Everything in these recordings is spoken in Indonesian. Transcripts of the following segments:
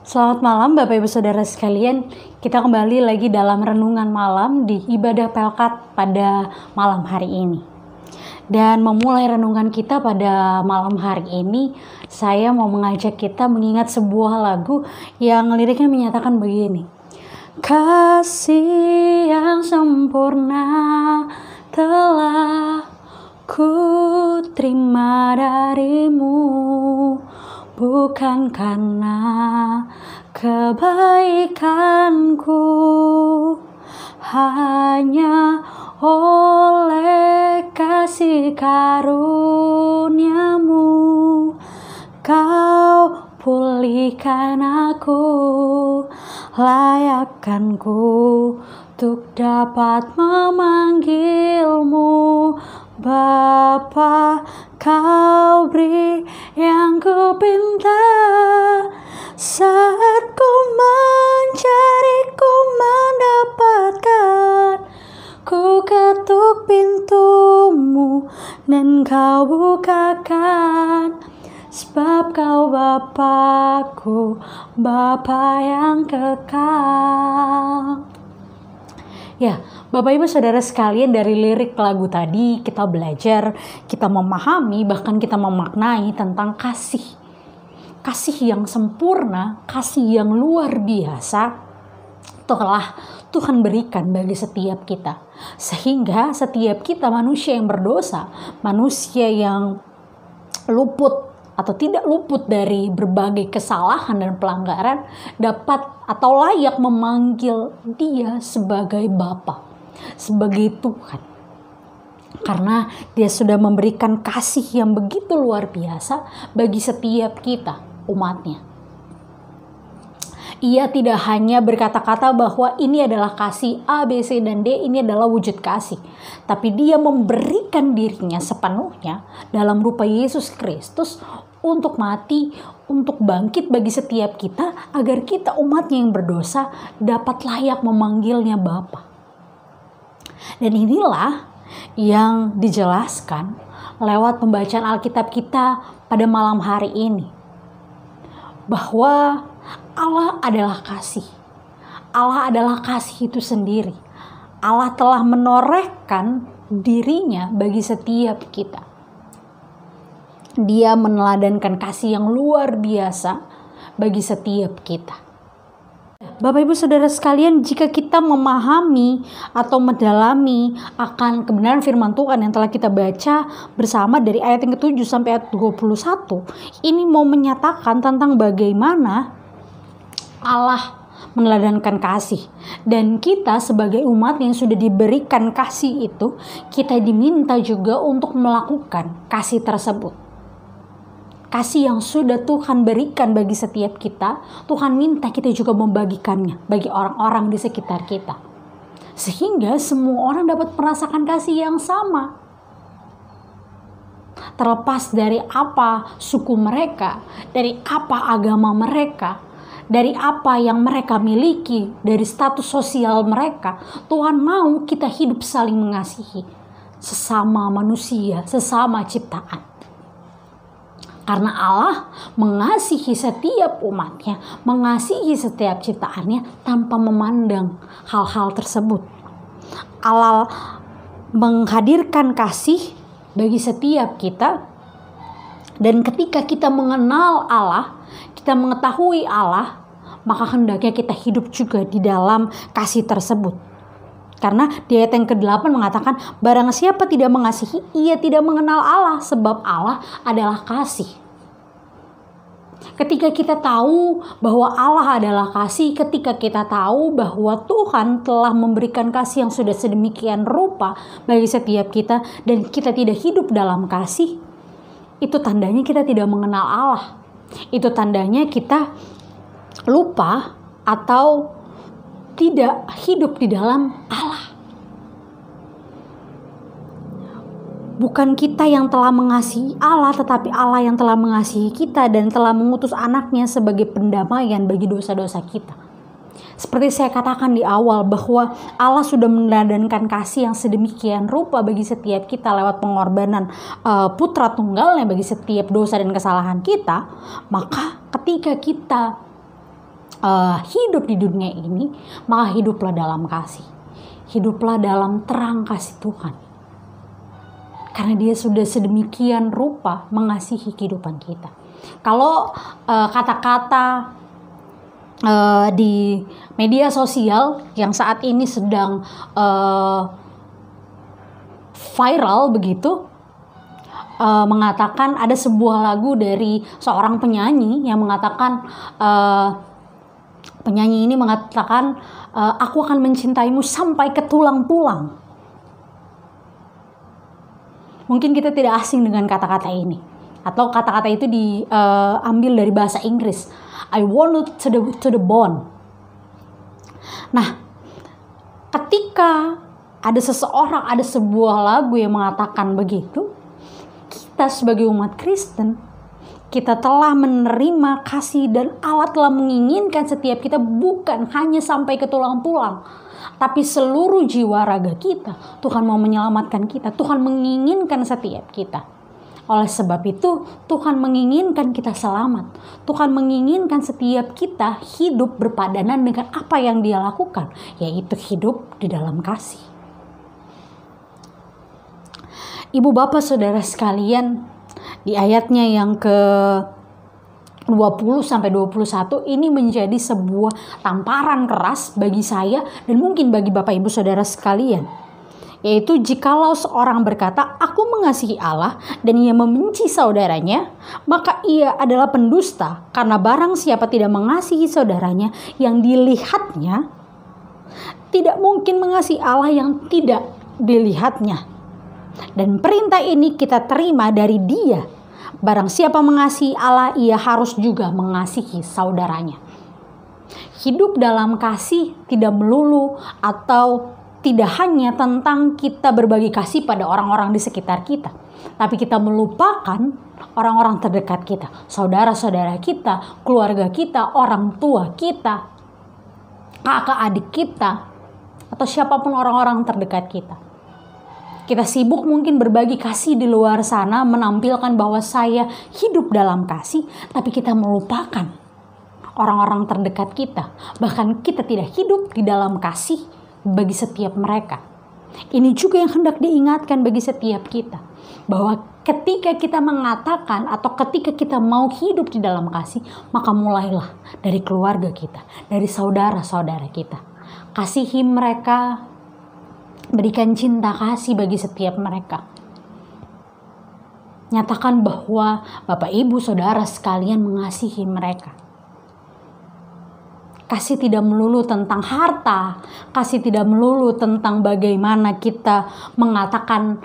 Selamat malam Bapak Ibu Saudara sekalian. Kita kembali lagi dalam renungan malam di ibadah Pelkat pada malam hari ini. Dan memulai renungan kita pada malam hari ini, saya mau mengajak kita mengingat sebuah lagu yang liriknya menyatakan begini. Kasih yang sempurna telah ku terima darimu, bukan karena kebaikanku, hanya oleh kasih karuniamu kau pulihkan aku, layakkanku untuk dapat memanggilmu Bapa. Kau beri yang ku pinta, saat ku mencari ku mendapatkan. Ku ketuk pintumu dan kau bukakan, sebab kau Bapakku, Bapa yang kekal. Ya, Bapak Ibu Saudara sekalian, dari lirik lagu tadi kita belajar, kita memahami, bahkan kita memaknai tentang kasih. Kasih yang sempurna, kasih yang luar biasa telah Tuhan berikan bagi setiap kita. Sehingga setiap kita manusia yang berdosa, manusia yang luput atau tidak luput dari berbagai kesalahan dan pelanggaran, dapat atau layak memanggil Dia sebagai Bapa, sebagai Tuhan. Karena Dia sudah memberikan kasih yang begitu luar biasa bagi setiap kita, umatnya. Ia tidak hanya berkata-kata bahwa ini adalah kasih A, B, C, dan D, ini adalah wujud kasih. Tapi Dia memberikan dirinya sepenuhnya dalam rupa Yesus Kristus untuk mati, untuk bangkit bagi setiap kita, agar kita umatnya yang berdosa dapat layak memanggilnya Bapa. Dan inilah yang dijelaskan lewat pembacaan Alkitab kita pada malam hari ini. Bahwa Allah adalah kasih. Allah adalah kasih itu sendiri. Allah telah menorehkan dirinya bagi setiap kita. Dia meneladankan kasih yang luar biasa bagi setiap kita. Bapak Ibu Saudara sekalian, jika kita memahami atau mendalami akan kebenaran firman Tuhan yang telah kita baca bersama dari ayat yang ke-7 sampai ayat 21, ini mau menyatakan tentang bagaimana Allah meneladankan kasih. Dan kita sebagai umat yang sudah diberikan kasih itu, kita diminta juga untuk melakukan kasih tersebut. Kasih yang sudah Tuhan berikan bagi setiap kita, Tuhan minta kita juga membagikannya bagi orang-orang di sekitar kita. Sehingga semua orang dapat merasakan kasih yang sama. Terlepas dari apa suku mereka, dari apa agama mereka, dari apa yang mereka miliki, dari status sosial mereka, Tuhan mau kita hidup saling mengasihi sesama manusia, sesama ciptaan. Karena Allah mengasihi setiap umatnya, mengasihi setiap ciptaannya tanpa memandang hal-hal tersebut. Allah menghadirkan kasih bagi setiap kita. Dan ketika kita mengenal Allah, kita mengetahui Allah, maka hendaknya kita hidup juga di dalam kasih tersebut. Karena di ayat yang ke-8 mengatakan, barang siapa tidak mengasihi, ia tidak mengenal Allah, sebab Allah adalah kasih. Ketika kita tahu bahwa Allah adalah kasih, ketika kita tahu bahwa Tuhan telah memberikan kasih yang sudah sedemikian rupa bagi setiap kita, dan kita tidak hidup dalam kasih, itu tandanya kita tidak mengenal Allah. Itu tandanya kita lupa atau tidak hidup di dalam Allah. Bukan kita yang telah mengasihi Allah, tetapi Allah yang telah mengasihi kita dan telah mengutus anaknya sebagai pendamaian bagi dosa-dosa kita. Seperti saya katakan di awal, bahwa Allah sudah meneladankan kasih yang sedemikian rupa bagi setiap kita lewat pengorbanan putra tunggalnya bagi setiap dosa dan kesalahan kita. Maka ketika kita hidup di dunia ini, maka hiduplah dalam kasih. Hiduplah dalam terang kasih Tuhan. Karena Dia sudah sedemikian rupa mengasihi kehidupan kita. Kalau kata-kata di media sosial yang saat ini sedang viral begitu, mengatakan ada sebuah lagu dari seorang penyanyi yang mengatakan, penyanyi ini mengatakan, aku akan mencintaimu sampai ke tulang-tulang. Mungkin kita tidak asing dengan kata-kata ini, atau kata-kata itu diambil dari bahasa Inggris. I want you to the bone. Nah, ketika ada seseorang, ada sebuah lagu yang mengatakan begitu, kita sebagai umat Kristen, kita telah menerima kasih dan Allah telah menginginkan setiap kita bukan hanya sampai ke tulang-tulang, tapi seluruh jiwa raga kita. Tuhan mau menyelamatkan kita. Tuhan menginginkan setiap kita. Oleh sebab itu, Tuhan menginginkan kita selamat. Tuhan menginginkan setiap kita hidup berpadanan dengan apa yang Dia lakukan, yaitu hidup di dalam kasih. Ibu bapak saudara sekalian, di ayatnya yang ke 20 sampai 21 ini menjadi sebuah tamparan keras bagi saya dan mungkin bagi bapak ibu saudara sekalian. Yaitu jikalau seorang berkata, aku mengasihi Allah dan ia membenci saudaranya, maka ia adalah pendusta. Karena barang siapa tidak mengasihi saudaranya yang dilihatnya, tidak mungkin mengasihi Allah yang tidak dilihatnya. Dan perintah ini kita terima dari Dia. Barang siapa mengasihi Allah, ia harus juga mengasihi saudaranya. Hidup dalam kasih tidak melulu atau tidak hanya tentang kita berbagi kasih pada orang-orang di sekitar kita, tapi kita melupakan orang-orang terdekat kita, saudara-saudara kita, keluarga kita, orang tua kita, kakak adik kita, atau siapapun orang-orang terdekat kita. Kita sibuk mungkin berbagi kasih di luar sana, menampilkan bahwa saya hidup dalam kasih, tapi kita melupakan orang-orang terdekat kita. Bahkan kita tidak hidup di dalam kasih bagi setiap mereka. Ini juga yang hendak diingatkan bagi setiap kita, bahwa ketika kita mengatakan atau ketika kita mau hidup di dalam kasih, maka mulailah dari keluarga kita, dari saudara-saudara kita. Kasihi mereka, berikan cinta kasih bagi setiap mereka. Nyatakan bahwa Bapak Ibu Saudara sekalian mengasihi mereka. Kasih tidak melulu tentang harta, kasih tidak melulu tentang bagaimana kita mengatakan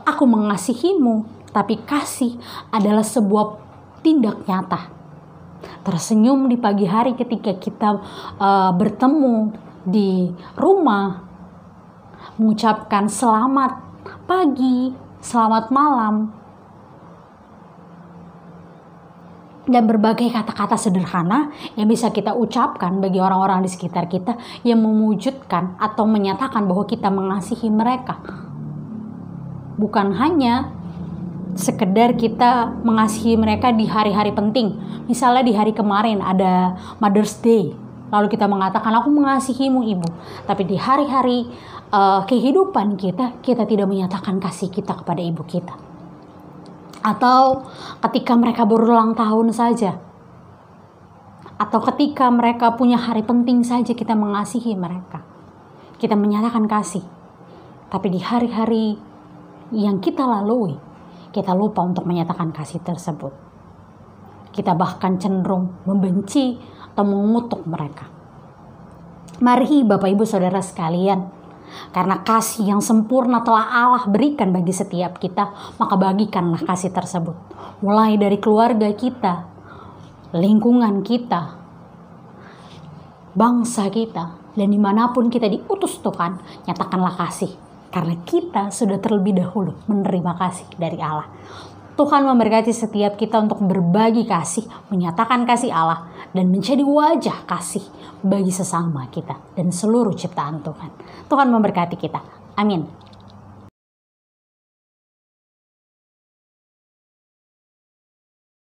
aku mengasihimu, tapi kasih adalah sebuah tindak nyata. Tersenyum di pagi hari ketika kita bertemu di rumah, mengucapkan selamat pagi, selamat malam, dan berbagai kata-kata sederhana yang bisa kita ucapkan bagi orang-orang di sekitar kita yang mewujudkan atau menyatakan bahwa kita mengasihi mereka. Bukan hanya sekedar kita mengasihi mereka di hari-hari penting. Misalnya di hari kemarin ada Mother's Day, lalu kita mengatakan aku mengasihimu ibu. Tapi di hari-hari kehidupan kita tidak menyatakan kasih kita kepada ibu kita. Atau ketika mereka berulang tahun saja, atau ketika mereka punya hari penting saja kita mengasihi mereka, kita menyatakan kasih. Tapi di hari-hari yang kita lalui, kita lupa untuk menyatakan kasih tersebut. Kita bahkan cenderung membenci atau mengutuk mereka. Mari Bapak Ibu Saudara sekalian, karena kasih yang sempurna telah Allah berikan bagi setiap kita, maka bagikanlah kasih tersebut. Mulai dari keluarga kita, lingkungan kita, bangsa kita, dan dimanapun kita diutus Tuhan, nyatakanlah kasih. Karena kita sudah terlebih dahulu menerima kasih dari Allah. Tuhan memberkati setiap kita untuk berbagi kasih, menyatakan kasih Allah, dan menjadi wajah kasih bagi sesama kita dan seluruh ciptaan Tuhan. Tuhan memberkati kita. Amin.